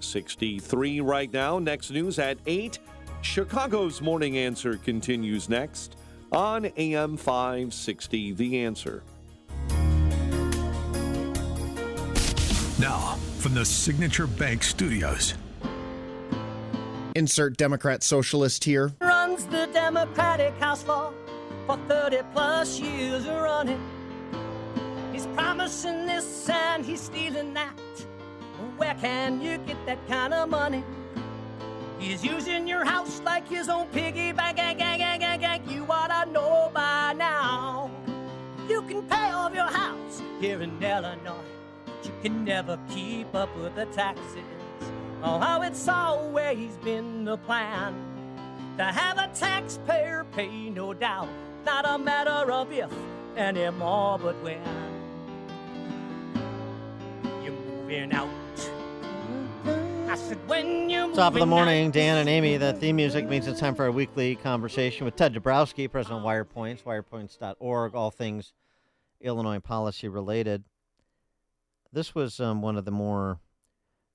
63 right now. Next news at 8. Chicago's Morning Answer continues next on AM 560, The Answer. Now, from the Signature Bank Studios. Insert Democrat socialist here. Runs the Democratic House floor for 30 plus years running. He's promising this and he's stealing that. Where can you get that kind of money? He's using your house like his own piggy bank. You ought to know by now. You can pay off your house here in Illinois, but you can never keep up with the taxes. Oh, how it's always been the plan to have a taxpayer pay, no doubt. Not a matter of if anymore, but when you're moving out. I said when you're Top of the morning, out. Dan and Amy. The theme music means it's time for our weekly conversation with Ted Dabrowski, president of Wirepoints, wirepoints.org, all things Illinois policy related. This was one of the more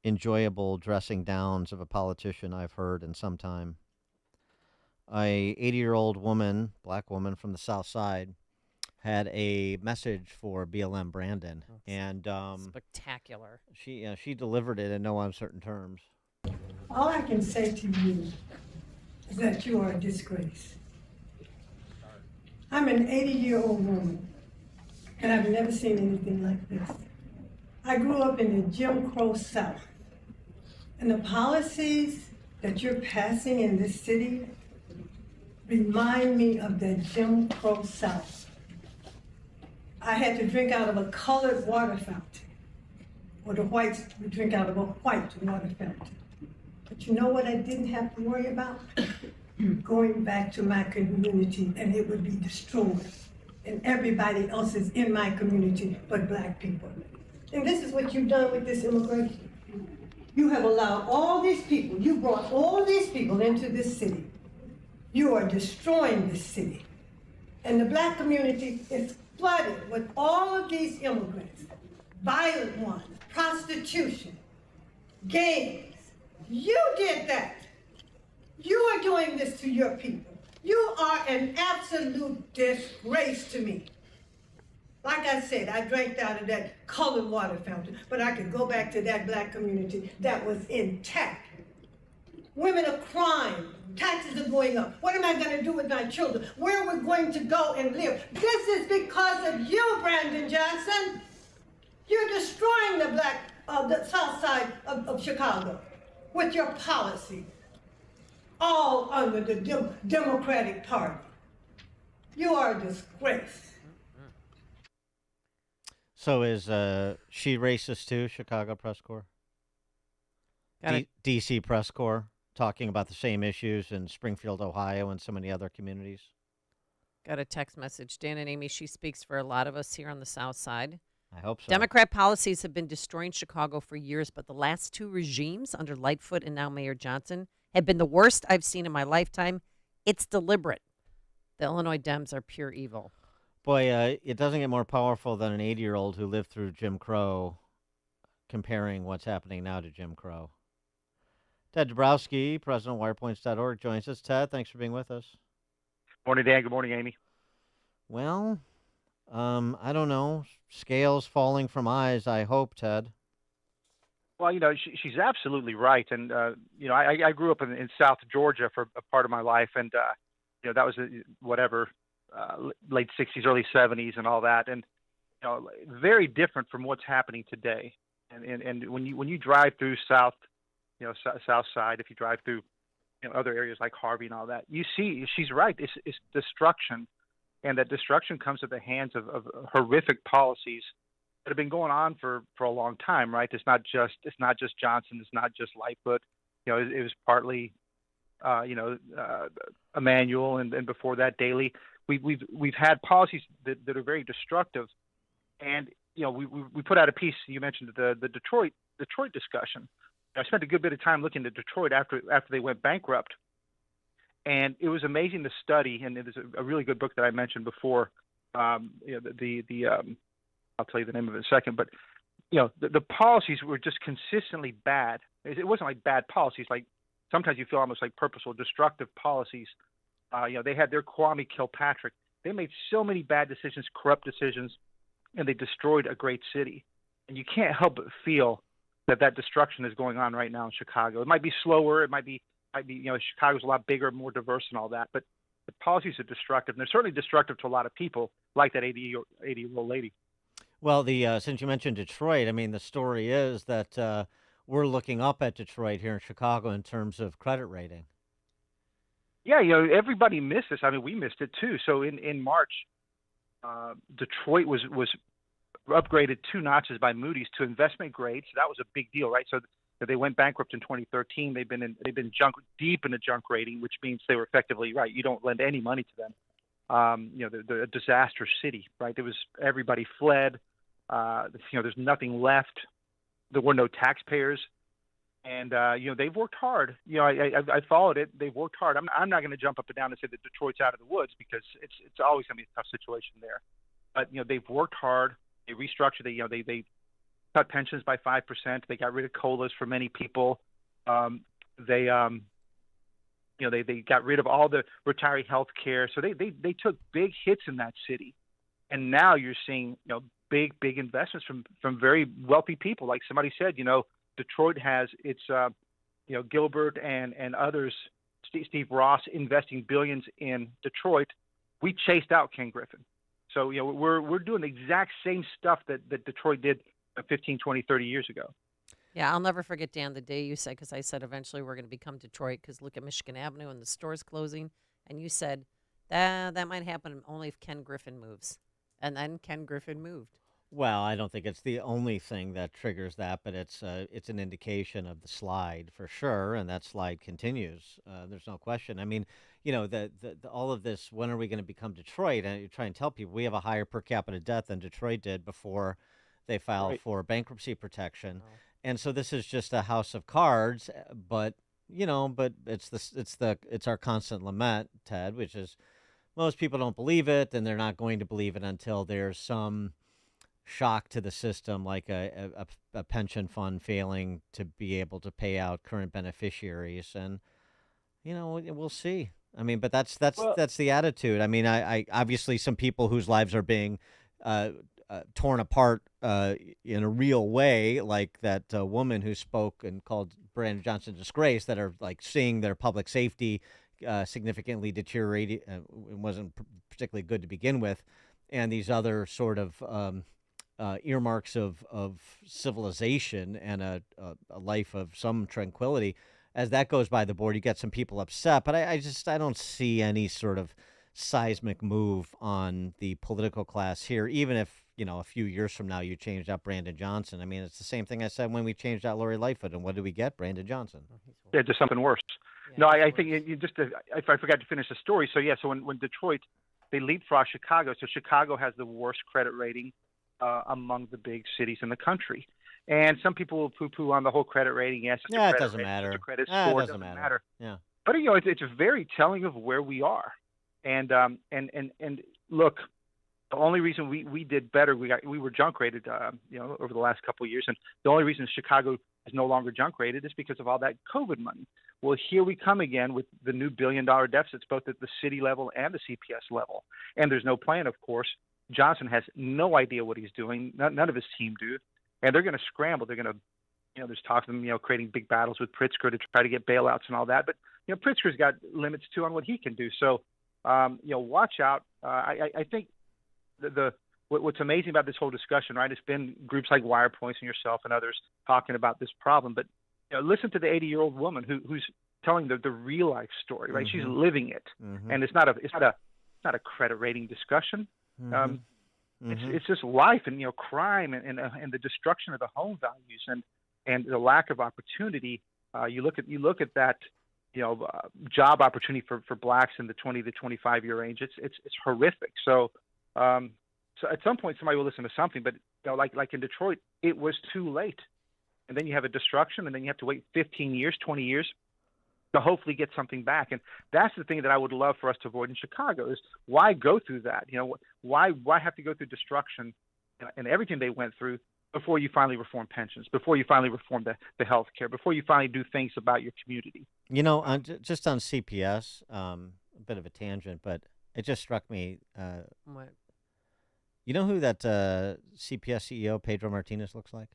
enjoyable dressing downs of a politician I've heard in some time. A 80-year-old woman, black woman from the South Side, had a message for BLM Brandon, and spectacular. She delivered it in no uncertain terms. All I can say to you is that you are a disgrace. I'm an 80-year-old woman, and I've never seen anything like this. I grew up in the Jim Crow South, and the policies that you're passing in this city remind me of the Jim Crow South. I had to drink out of a colored water fountain, or the whites would drink out of a white water fountain. But you know what I didn't have to worry about? Going back to my community and it would be destroyed. And everybody else is in my community but black people. And this is what you've done with this immigration. You have allowed all these people, you brought all these people into this city. You are destroying this city. And the black community is flooded with all of these immigrants, violent ones, prostitution, gangs. You did that. You are doing this to your people. You are an absolute disgrace to me. Like I said, I drank out of that colored water fountain, but I could go back to that black community that was intact. Women are crying. Taxes are going up. What am I going to do with my children? Where are we going to go and live? This is because of you, Brandon Johnson. You're destroying the south side of Chicago with your policy, all under the Democratic Party. You are a disgrace. So is she racist too, Chicago Press Corps? D.C. Press Corps, talking about the same issues in Springfield, Ohio, and so many other communities? Got a text message. Dan and Amy, she speaks for a lot of us here on the South Side. I hope so. Democrat policies have been destroying Chicago for years, but the last two regimes under Lightfoot and now Mayor Johnson have been the worst I've seen in my lifetime. It's deliberate. The Illinois Dems are pure evil. Boy, it doesn't get more powerful than an 80-year-old who lived through Jim Crow comparing what's happening now to Jim Crow. Ted Dabrowski, president of wirepoints.org, joins us. Ted, thanks for being with us. Morning, Dan. Good morning, Amy. Well, I don't know. Scales falling from eyes, I hope, Ted. Well, she's absolutely right. And, I grew up in South Georgia for a part of my life. And, that was late 60s, early 70s and all that. And, very different from what's happening today. And when you drive through South Side, if you drive through other areas like Harvey and all that, you see she's right. It's destruction, and that destruction comes at the hands of horrific policies that have been going on for a long time. Right? It's not just Johnson. It's not just Lightfoot. It was partly Emanuel, and before that Daley. We've had policies that are very destructive, and we put out a piece. You mentioned the Detroit discussion. I spent a good bit of time looking at Detroit after they went bankrupt, and it was amazing to study. And it was a really good book that I mentioned before. I'll tell you the name of it in a second. But the policies were just consistently bad, It wasn't like bad policies. Like sometimes you feel almost like purposeful, destructive policies. They had their Kwame Kilpatrick. They made so many bad decisions, corrupt decisions, and they destroyed a great city. And you can't help but feel that destruction is going on right now in Chicago. It might be slower. It might be Chicago's a lot bigger, more diverse and all that. But the policies are destructive, and they're certainly destructive to a lot of people, like that 80-year-old lady. Well, since you mentioned Detroit, I mean, the story is that we're looking up at Detroit here in Chicago in terms of credit rating. Yeah, everybody missed this. I mean, we missed it too. So in March, Detroit was upgraded 2 notches by Moody's to investment grade. So that was a big deal, right? So they went bankrupt in 2013. They've been deep in the junk rating, which means they were effectively right. You don't lend any money to them. They're a disaster city, right? Everybody fled. There's nothing left. There were no taxpayers. And they've worked hard. I followed it. They've worked hard. I'm not going to jump up and down and say that Detroit's out of the woods, because it's always going to be a tough situation there. But they've worked hard. They restructured. They cut pensions by 5%. They got rid of COLAs for many people. They got rid of all the retiree health care. So they took big hits in that city. And now you're seeing big investments from very wealthy people. Like somebody said, Detroit has its, Gilbert and others, Steve Ross investing billions in Detroit. We chased out Ken Griffin. So, we're doing the exact same stuff that Detroit did 15, 20, 30 years ago. Yeah, I'll never forget, Dan, the day you said, because I said eventually we're going to become Detroit, because look at Michigan Avenue and the stores closing. And you said that might happen only if Ken Griffin moves. And then Ken Griffin moved. Well, I don't think it's the only thing that triggers that, but it's an indication of the slide for sure, and that slide continues. There's no question. I mean, all of this. When are we going to become Detroit? And you try and tell people we have a higher per capita death than Detroit did before they filed for bankruptcy protection, and so this is just a house of cards. But it's our constant lament, Ted, which is most people don't believe it, and they're not going to believe it until there's some shock to the system, like a pension fund failing to be able to pay out current beneficiaries, and we'll see. I mean, but that's the attitude. I mean, I obviously some people whose lives are being torn apart in a real way, like that woman who spoke and called Brandon Johnson a disgrace, that are like seeing their public safety significantly deteriorate. It wasn't particularly good to begin with, and these other sort of earmarks of civilization and a life of some tranquility. As that goes by the board, you get some people upset, but I don't see any sort of seismic move on the political class here, even if, a few years from now you changed out Brandon Johnson. I mean, it's the same thing I said when we changed out Lori Lightfoot, and what did we get? Brandon Johnson. Yeah, just something worse. Yeah, no, I think if I forgot to finish the story. So when Detroit, they leapfrog Chicago. So Chicago has the worst credit rating among the big cities in the country. And some people will poo-poo on the whole credit rating. Yes, it doesn't matter. Credit score, it doesn't matter. Yeah. But it's very telling of where we are. And look, the only reason we did better, we were junk rated, over the last couple of years, and the only reason Chicago is no longer junk rated is because of all that COVID money. Well, here we come again with the new $1 billion deficits, both at the city level and the CPS level, and there's no plan, of course. Johnson has no idea what he's doing. None of his team do, and they're going to scramble. They're going to, there's talk of them, creating big battles with Pritzker to try to get bailouts and all that. But Pritzker's got limits too on what he can do. So, watch out. I think what's amazing about this whole discussion, right? It's been groups like Wirepoints and yourself and others talking about this problem. But listen to the 80-year-old woman who's telling the real life story, right? Mm-hmm. She's living it, and it's not a credit rating discussion. It's just life and crime and the destruction of the home values and the lack of opportunity. You look at that job opportunity for blacks in the 20 to 25 year range. It's horrific. So at some point somebody will listen to something, but like in Detroit, it was too late. And then you have a destruction, and then you have to wait 15 years, 20 years to hopefully get something back. And that's the thing that I would love for us to avoid in Chicago is why go through that? Why have to go through destruction and everything they went through before you finally reform pensions, before you finally reform the health care, before you finally do things about your community. You know, just on CPS, a bit of a tangent, but it just struck me. What? You know who that CPS CEO Pedro Martinez looks like?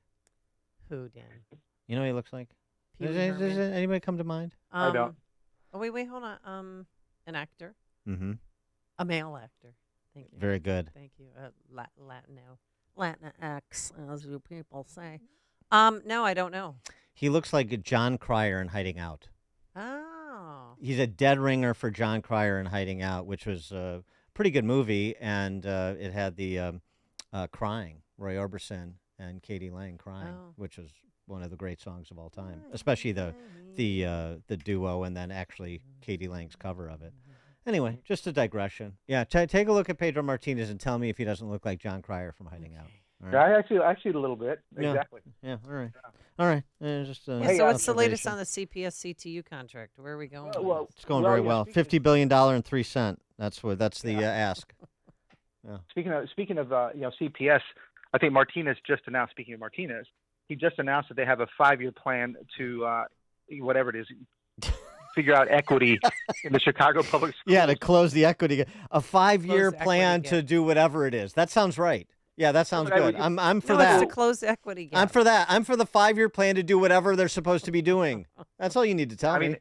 Who, Dan? You know who he looks like? Pee Wee Does Herman. anybody come to mind? I don't. Oh, wait, hold on. An actor, Mm-hmm. a male actor. Thank you. Very good. Thank you. Latinx, as you people say. No, I don't know. He looks like John Cryer in Hiding Out. Oh. He's a dead ringer for John Cryer in Hiding Out, which was a pretty good movie, and it had the crying, Roy Orbison and Katie Lang crying, which was one of the great songs of all time, especially the duo and then actually Katie Lang's cover of it. Anyway, just a digression. Yeah, take a look at Pedro Martinez and tell me if he doesn't look like John Cryer from Hiding Out. All right? Yeah, I see it a little bit. Yeah. Exactly. Yeah, all right. Just So what's the latest observation. on the CPS CTU contract? Where are we going? Well, It's going very yeah, well. $50 billion and 3 cents. That's the ask. Yeah. Speaking of CPS, I think Martinez just announced. Speaking of Martinez, he just announced that they have a 5-year plan to whatever it is, figure out equity in the Chicago public schools. Yeah, to close the equity gap. A 5-year Close the plan equity to gap. do whatever it is. That sounds right. Yeah, that sounds But I good. would- I'm for No, that. it's to close the equity gap. I'm for that. I'm for the 5-year plan to do whatever they're supposed to be doing. That's all you need to tell I me. mean,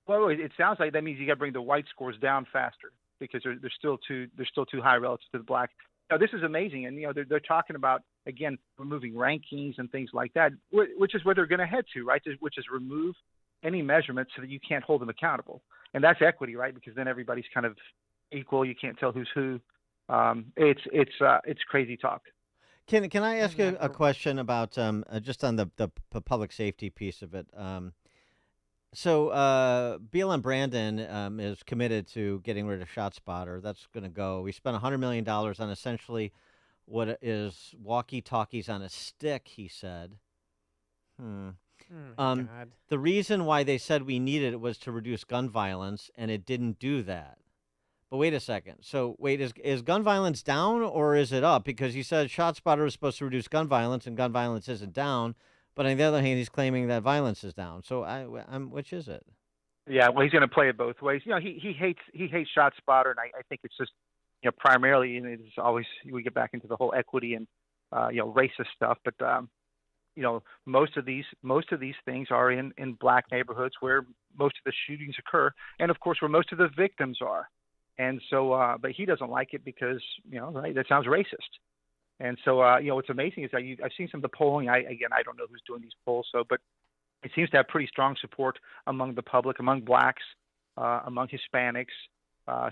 well, it sounds like that means you got to bring the white scores down faster because they're still too high relative to the black. Now, this is amazing, and they're talking about again removing rankings and things like that, which is where they're going to head to, right? Which is remove any measurement so that you can't hold them accountable, and that's equity, right? Because then everybody's kind of equal. You can't tell who's who. It's crazy talk. Can I ask you a question about just on the public safety piece of it? So BLM Brandon is committed to getting rid of ShotSpotter. That's going to go. We spent $100 million on essentially what is walkie-talkies on a stick, he said. God. The reason why they said we needed it was to reduce gun violence, and it didn't do that. But wait a second. So wait, is gun violence down or is it up? Because he said ShotSpotter is supposed to reduce gun violence, and gun violence isn't down. But on the other hand, he's claiming that violence is down. So which is it? Yeah, well, he's going to play it both ways. He hates ShotSpotter, and I think it's just primarily, and it's always we get back into the whole equity and racist stuff. But most of these things are in black neighborhoods where most of the shootings occur, and of course where most of the victims are. And so, but he doesn't like it because right, that sounds racist. And so, what's amazing is that I've seen some of the polling. I don't know who's doing these polls, but it seems to have pretty strong support among the public, among blacks, among Hispanics.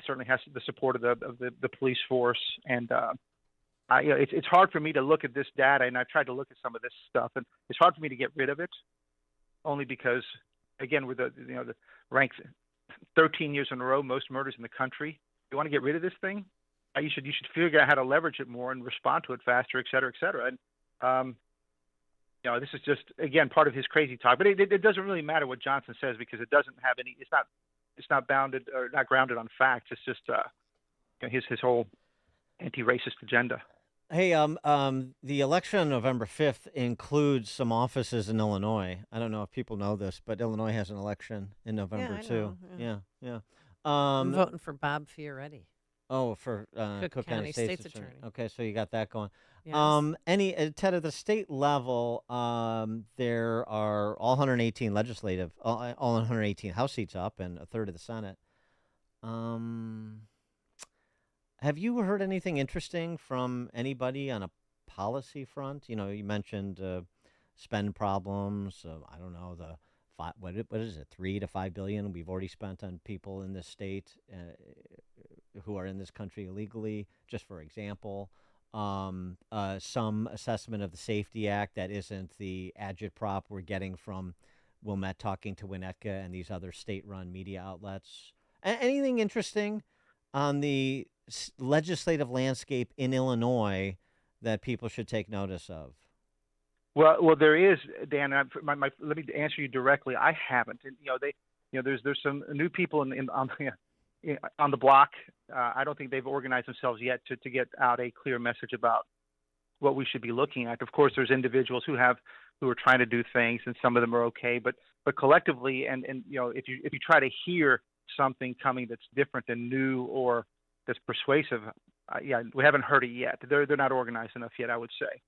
Certainly has the support of the police force. And it's hard for me to look at this data, and I've tried to look at some of this stuff, and it's hard for me to get rid of it, only because, again, with the ranks 13 years in a row, most murders in the country. You want to get rid of this thing? You should figure out how to leverage it more and respond to it faster, et cetera, et cetera. And this is just again part of his crazy talk. But it doesn't really matter what Johnson says because it doesn't have any. It's not bounded or not grounded on facts. It's just his whole anti-racist agenda. Hey, the election on November 5th includes some offices in Illinois. I don't know if people know this, but Illinois has an election in November I too. know, Yeah. I'm voting for Bob Fioretti. Oh, for Cook County State's Attorney. Okay, so you got that going. Yes. Ted, at the state level, there are all 118 all 118 House seats up, and a third of the Senate. Have you heard anything interesting from anybody on a policy front? You mentioned spend problems. I don't know what is it, $3 to $5 billion we've already spent on people in this state who are in this country illegally. Just for example, some assessment of the Safety Act that isn't the agitprop we're getting from Wilmette talking to Winnetka and these other state-run media outlets. Anything interesting on the legislative landscape in Illinois that people should take notice of? Well, there is, Dan. Let me answer you directly. I haven't. And, there's some new people on the block. I don't think they've organized themselves yet to get out a clear message about what we should be looking at. Of course, there's individuals who are trying to do things, and some of them are okay, but collectively, and if you try to hear something coming that's different and new or that's persuasive, we haven't heard it yet. They're not organized enough yet, I would say.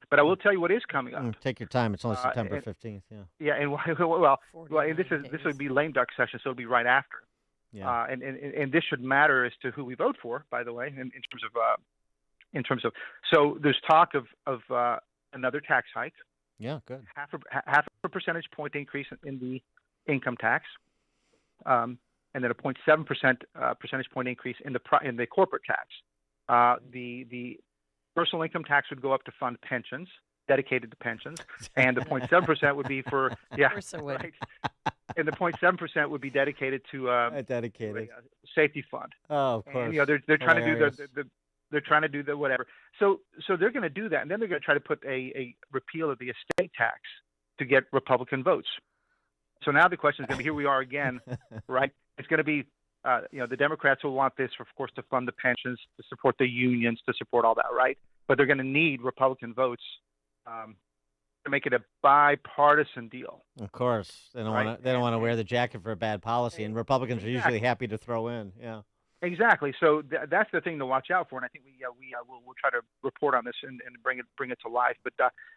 But I will tell you what is coming up. Take your time. It's only September 15th. Yeah. Yeah, and and this would be lame duck session, so it'll be right after. Yeah. And this should matter as to who we vote for, by the way, in terms of. So there's talk of another tax hike. Yeah, good. Half a percentage point increase in the income tax, and then a 0.7% percentage point increase in the corporate tax. The personal income tax would go up to fund pensions, dedicated to pensions, and the 0.7% would be for Of course it would. right. And the 0.7% would be dedicated to a safety fund. Oh, of course. And, they're trying to do they're trying to do the whatever. So they're going to do that, and then they're going to try to put a repeal of the estate tax to get Republican votes. So now the question is going to be, here we are again, right? It's going to be, the Democrats will want this, of course, to fund the pensions, to support the unions, to support all that, right? But they're going to need Republican votes to make it a bipartisan deal. Of course, they don't want to. They don't want to wear the jacket for a bad policy, and Republicans are usually happy to throw in. Yeah. Exactly. So that's the thing to watch out for, and I think we'll try to report on this and bring it to life. But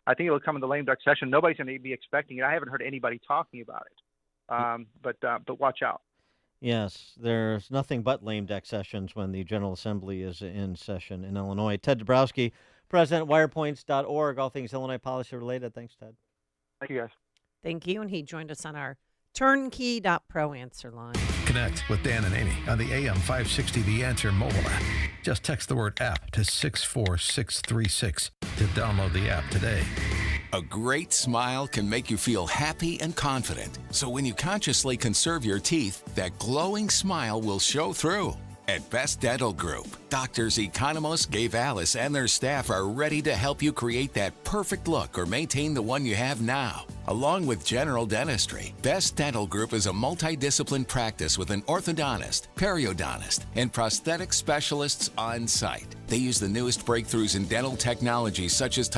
I think it'll come in the lame duck session. Nobody's going to be expecting it. I haven't heard anybody talking about it. But watch out. Yes, there's nothing but lame duck sessions when the General Assembly is in session in Illinois. Ted Dabrowski, President, Wirepoints.org, all things Illinois policy related. Thanks, Ted. Thank you, guys. Thank you. And he joined us on our turnkey.pro answer line. Connect with Dan and Amy on the AM 560 The Answer mobile app. Just text the word app to 64636 to download the app today. A great smile can make you feel happy and confident. So when you consciously conserve your teeth, that glowing smile will show through. At Best Dental Group, doctors Economos, Gave Alice, and their staff are ready to help you create that perfect look or maintain the one you have now. Along with general dentistry, Best Dental Group is a multidiscipline practice with an orthodontist, periodontist, and prosthetic specialists on site. They use the newest breakthroughs in dental technology such as